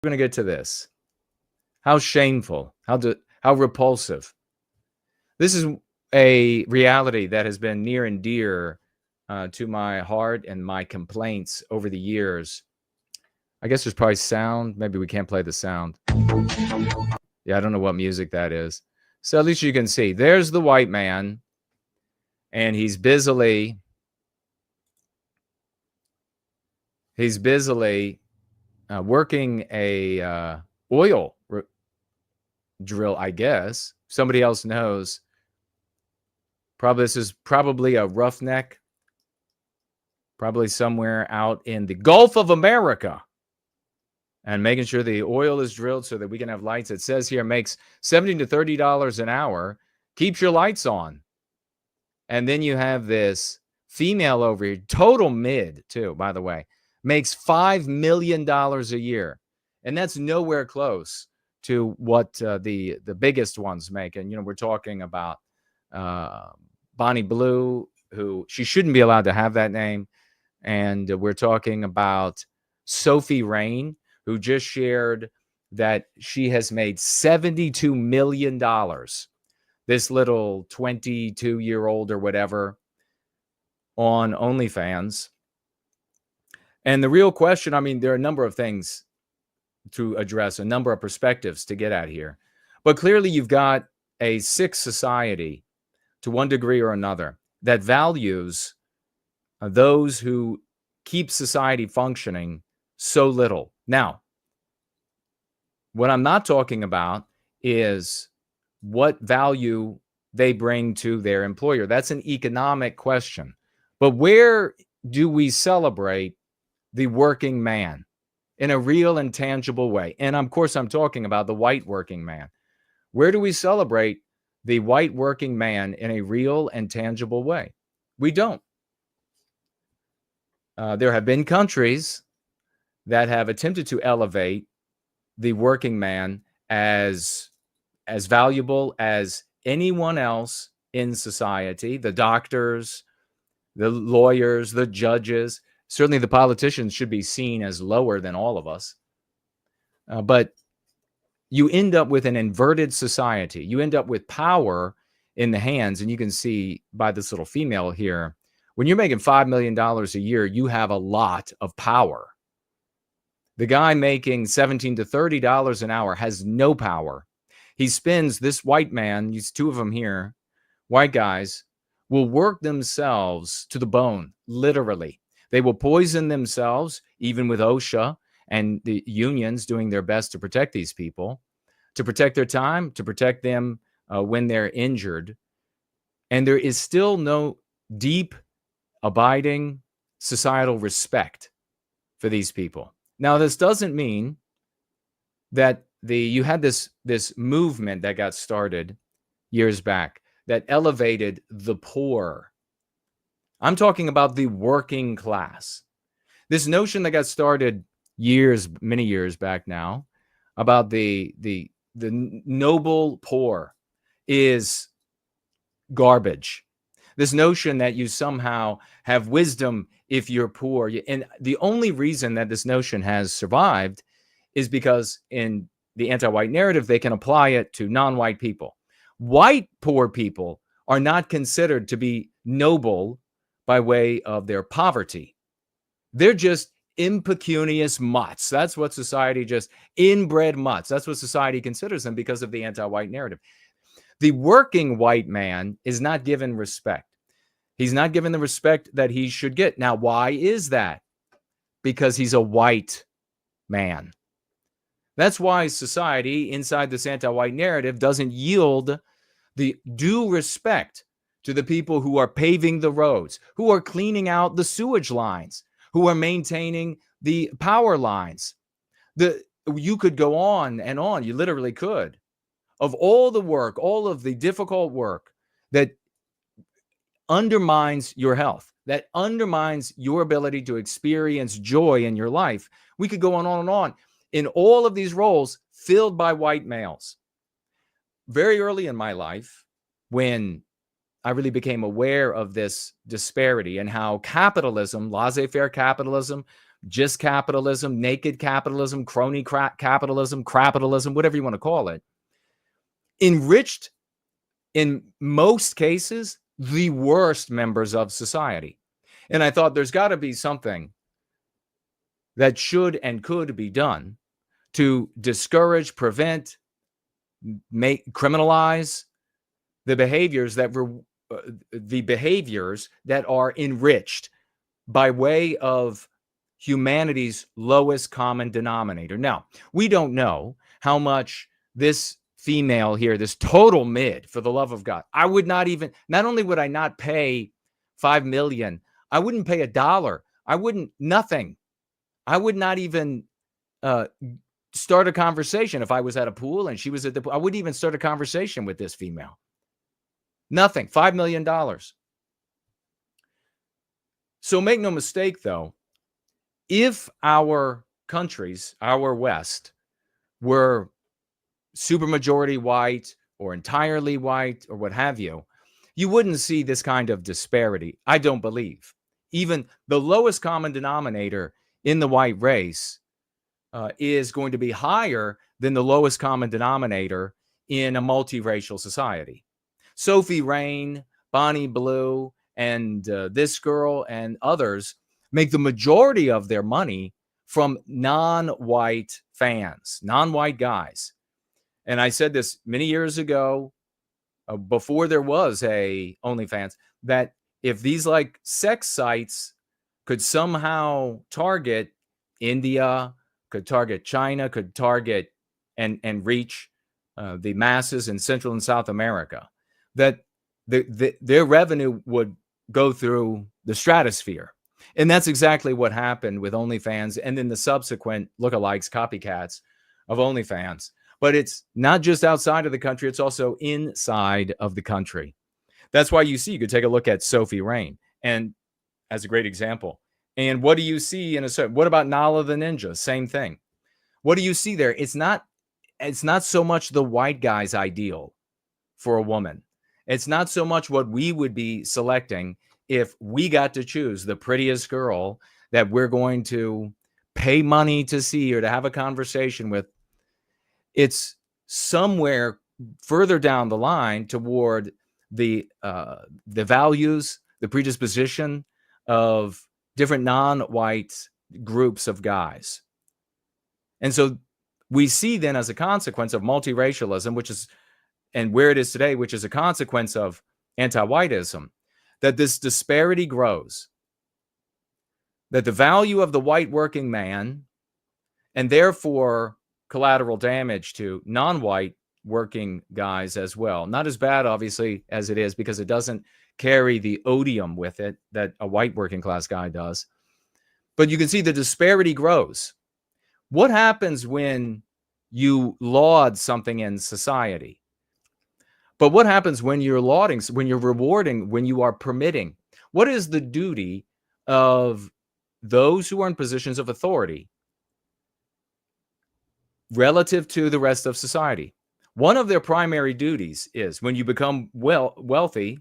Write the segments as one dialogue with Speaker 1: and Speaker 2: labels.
Speaker 1: We're going to get to this. How shameful, how repulsive. This is a reality that has been near and dear to my heart and my complaints over the years. I guess there's probably sound. Maybe we can't play the sound. Yeah, I don't know what music that is. So at least you can see. There's the white man, and he's busily working a oil drill, I guess. Somebody else knows. This is probably a roughneck, probably somewhere out in the Gulf of America, and making sure the oil is drilled so that we can have lights. It says here makes $70 to $30 an hour, keeps your lights on. And then you have this female over here, total mid too, by the way, makes $5 million a year. And that's nowhere close to what the biggest ones make. And, we're talking about Bonnie Blue, who she shouldn't be allowed to have that name. And we're talking about Sophie Rain, who just shared that she has made $72 million. This little 22-year-old or whatever on OnlyFans. And the real question, there are a number of things to address, a number of perspectives to get at here. But clearly you've got a sick society to one degree or another that values those who keep society functioning so little. Now, what I'm not talking about is what value they bring to their employer. That's an economic question. But where do we celebrate the working man in a real and tangible way? And of course, I'm talking about the white working man. Where do we celebrate the white working man in a real and tangible way? We don't. There have been countries that have attempted to elevate the working man as valuable as anyone else in society. The doctors, the lawyers, the judges, certainly the politicians should be seen as lower than all of us. But you end up with an inverted society. You end up with power in the hands. And you can see by this little female here, when you're making $5 million a year, you have a lot of power. The guy making $17 to $30 an hour has no power. He spends, this white man, these two of them here, white guys, will work themselves to the bone, literally. They will poison themselves, even with OSHA and the unions doing their best to protect these people, to protect their time, to protect them when they're injured. And there is still no deep, abiding societal respect for these people. Now, this doesn't mean that you had this movement that got started years back that elevated the poor. I'm talking about the working class. This notion that got started many years back now, about the noble poor is garbage. This notion that you somehow have wisdom if you're poor. And the only reason that this notion has survived is because in the anti-white narrative, they can apply it to non-white people. White poor people are not considered to be noble by way of their poverty. They're just impecunious mutts. That's what society just, inbred mutts. That's what society considers them because of the anti-white narrative. The working white man is not given respect. He's not given the respect that he should get. Now, why is that? Because he's a white man. That's why society inside this anti-white narrative doesn't yield the due respect to the people who are paving the roads, who are cleaning out the sewage lines, who are maintaining the power lines. You could go on and on. You literally could. Of all the work, all of the difficult work that undermines your health, that undermines your ability to experience joy in your life, we could go on and on. In all of these roles filled by white males. Very early in my life, when I really became aware of this disparity and how capitalism, laissez-faire capitalism, just capitalism, naked capitalism, crony capitalism, crapitalism, whatever you want to call it, enriched, in most cases, the worst members of society. And I thought there's got to be something that should and could be done to discourage, prevent, criminalize the behaviors that are enriched by way of humanity's lowest common denominator. Now, we don't know how much this female here, this total mid, for the love of God, I would not even, not only would I not pay 5 million, I wouldn't pay $1. I wouldn't, nothing. I would not even start a conversation if I was at a pool and she was at the pool. I wouldn't even start a conversation with this female. Nothing. $5 million. So make no mistake, though, if our countries, our West, were supermajority white or entirely white or what have you, you wouldn't see this kind of disparity, I don't believe. Even the lowest common denominator in the white race is going to be higher than the lowest common denominator in a multiracial society. Sophie Rain, Bonnie Blue, and this girl and others make the majority of their money from non-white fans, non-white guys. And I said this many years ago, before there was a OnlyFans, that if these like sex sites could somehow target India, could target China, could target and reach the masses in Central and South America, that their revenue would go through the stratosphere. And that's exactly what happened with OnlyFans and then the subsequent lookalikes, copycats of OnlyFans. But it's not just outside of the country, it's also inside of the country. That's why you could take a look at Sophie Rain and as a great example. And what do you see what about Nala the Ninja? Same thing. What do you see there? It's not so much the white guy's ideal for a woman. It's not so much what we would be selecting if we got to choose the prettiest girl that we're going to pay money to see or to have a conversation with. It's somewhere further down the line toward the values, the predisposition of different non-white groups of guys. And so we see then as a consequence of multiracialism, which is, and where it is today, which is a consequence of anti-whiteism, that this disparity grows, that the value of the white working man, and therefore collateral damage to non-white working guys as well. Not as bad, obviously, as it is, because it doesn't carry the odium with it that a white working class guy does. But you can see the disparity grows. What happens when you laud something in society? But what happens when you're lauding, when you're rewarding, when you are permitting? What is the duty of those who are in positions of authority relative to the rest of society? One of their primary duties is when you become wealthy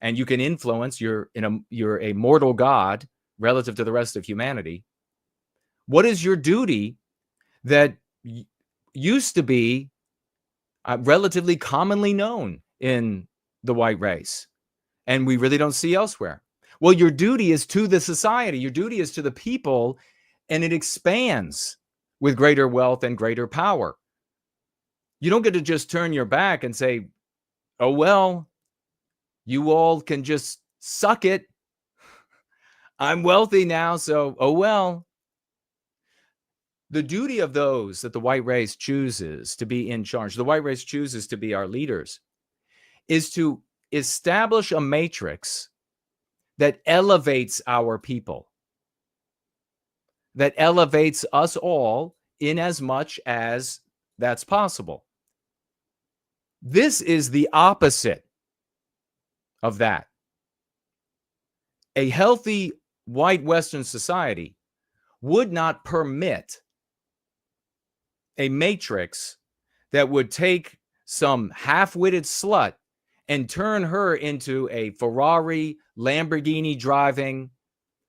Speaker 1: and you can influence, you're a mortal god relative to the rest of humanity. What is your duty that used to be relatively commonly known in the white race and we really don't see elsewhere? Well, your duty is to the society. Your duty is to the people, and it expands with greater wealth and greater power. You don't get to just turn your back and say, oh, well, you all can just suck it. I'm wealthy now, so, oh, well. The duty of those that the white race chooses to be in charge, the white race chooses to be our leaders, is to establish a matrix that elevates our people, that elevates us all in as much as that's possible. This is the opposite of that. A healthy white Western society would not permit a matrix that would take some half-witted slut and turn her into a Ferrari, Lamborghini driving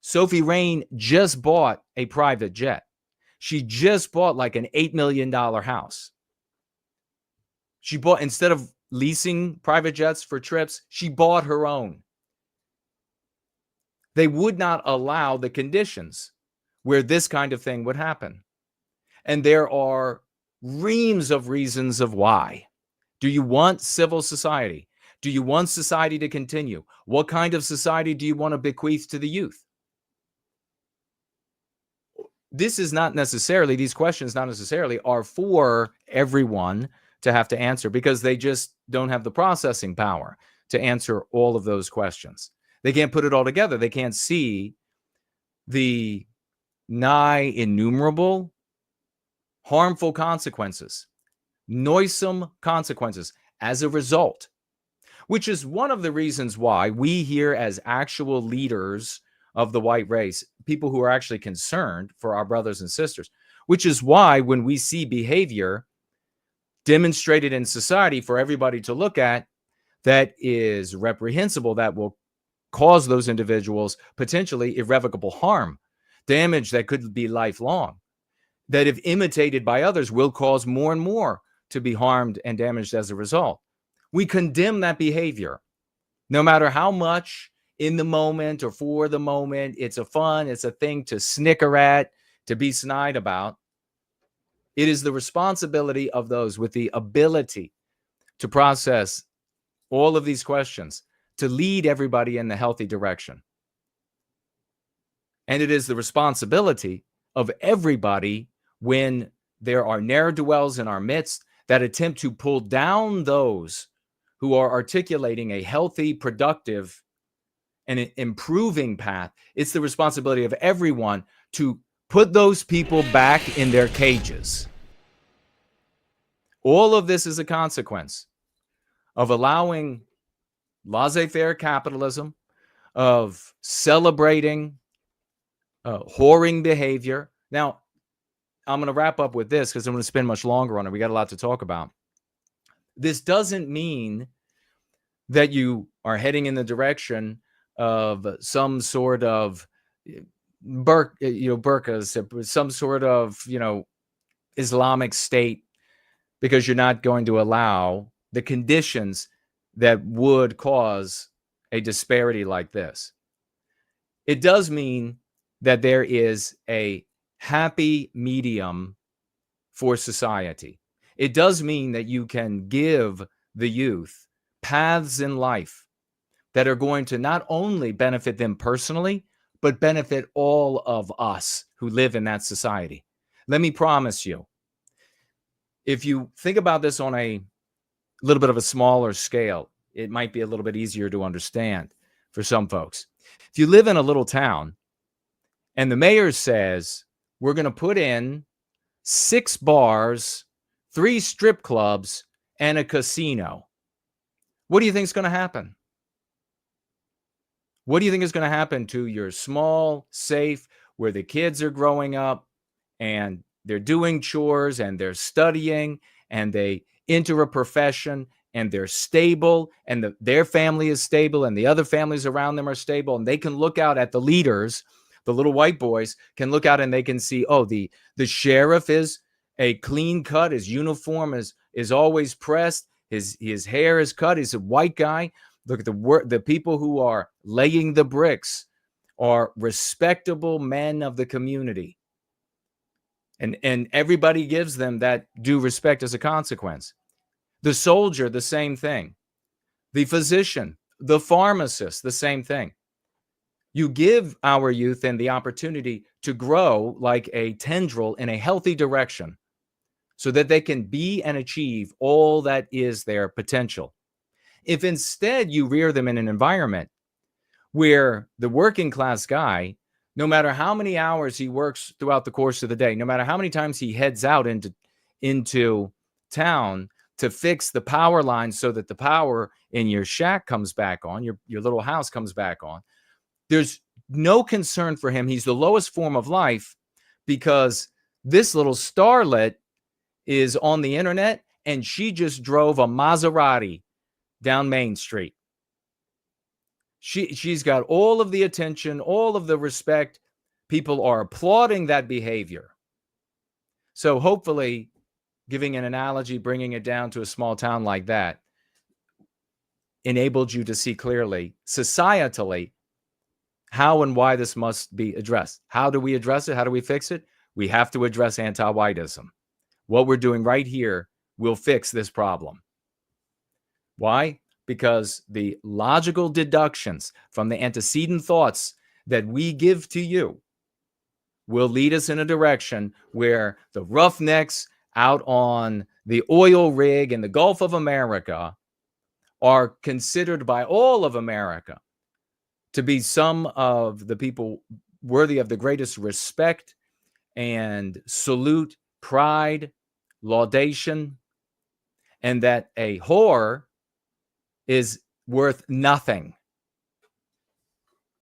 Speaker 1: Sophie Rain just bought a private jet. She just bought like an $8 million house. She bought, instead of leasing private jets for trips, she bought her own. They would not allow the conditions where this kind of thing would happen. And there are reams of reasons of why. Do you want civil society? Do you want society to continue? What kind of society do you want to bequeath to the youth? This is not necessarily, these questions not necessarily are for everyone to have to answer, because they just don't have the processing power to answer all of those questions. They can't put it all together. They can't see the nigh innumerable harmful consequences, noisome consequences as a result, which is one of the reasons why we here, as actual leaders of the white race, people who are actually concerned for our brothers and sisters, which is why when we see behavior demonstrated in society for everybody to look at that is reprehensible, that will cause those individuals potentially irrevocable harm, damage that could be lifelong, that if imitated by others will cause more and more to be harmed and damaged as a result. We condemn that behavior, no matter how much in the moment or for the moment it's a thing to snicker at, to be snide about. It is the responsibility of those with the ability to process all of these questions to lead everybody in the healthy direction. And it is the responsibility of everybody when there are ne'er-do-wells in our midst that attempt to pull down those who are articulating a healthy, productive, and an improving path. It's the responsibility of everyone to put those people back in their cages. All of this is a consequence of allowing laissez-faire capitalism, of celebrating whoring behavior. Now, I'm going to wrap up with this because I'm going to spend much longer on it. We got a lot to talk about. This doesn't mean that you are heading in the direction of some sort of burqas, some sort of, Islamic state, because you're not going to allow the conditions that would cause a disparity like this. It does mean that there is a happy medium for society. It does mean that you can give the youth paths in life that are going to not only benefit them personally, but benefit all of us who live in that society. Let me promise you, if you think about this on a little bit of a smaller scale, it might be a little bit easier to understand for some folks. If you live in a little town and the mayor says, we're going to put in 6 bars, 3 strip clubs, and a casino, what do you think is going to happen? What do you think is going to happen to your small, safe, where the kids are growing up and they're doing chores and they're studying and they enter a profession and they're stable and their family is stable and the other families around them are stable, and they can look out at the leaders, the little white boys can look out and they can see, oh, the sheriff is a clean cut, his uniform is always pressed, his hair is cut, he's a white guy. Look at the people who are laying the bricks are respectable men of the community. And everybody gives them that due respect as a consequence. The soldier, the same thing. The physician, the pharmacist, the same thing. You give our youth then the opportunity to grow like a tendril in a healthy direction so that they can be and achieve all that is their potential. If instead you rear them in an environment where the working class guy, no matter how many hours he works throughout the course of the day, no matter how many times he heads out into town to fix the power lines so that the power in your shack comes back on, your little house comes back on, there's no concern for him. He's the lowest form of life because this little starlet is on the internet and she just drove a Maserati down Main Street. She's got all of the attention, all of the respect. People are applauding that behavior. So hopefully, giving an analogy, bringing it down to a small town like that, enabled you to see clearly, societally, how and why this must be addressed. How do we address it? How do we fix it? We have to address anti-whiteism. What we're doing right here will fix this problem. Why? Because the logical deductions from the antecedent thoughts that we give to you will lead us in a direction where the roughnecks out on the oil rig in the Gulf of America are considered by all of America to be some of the people worthy of the greatest respect and salute, pride, laudation, and that a whore is worth nothing.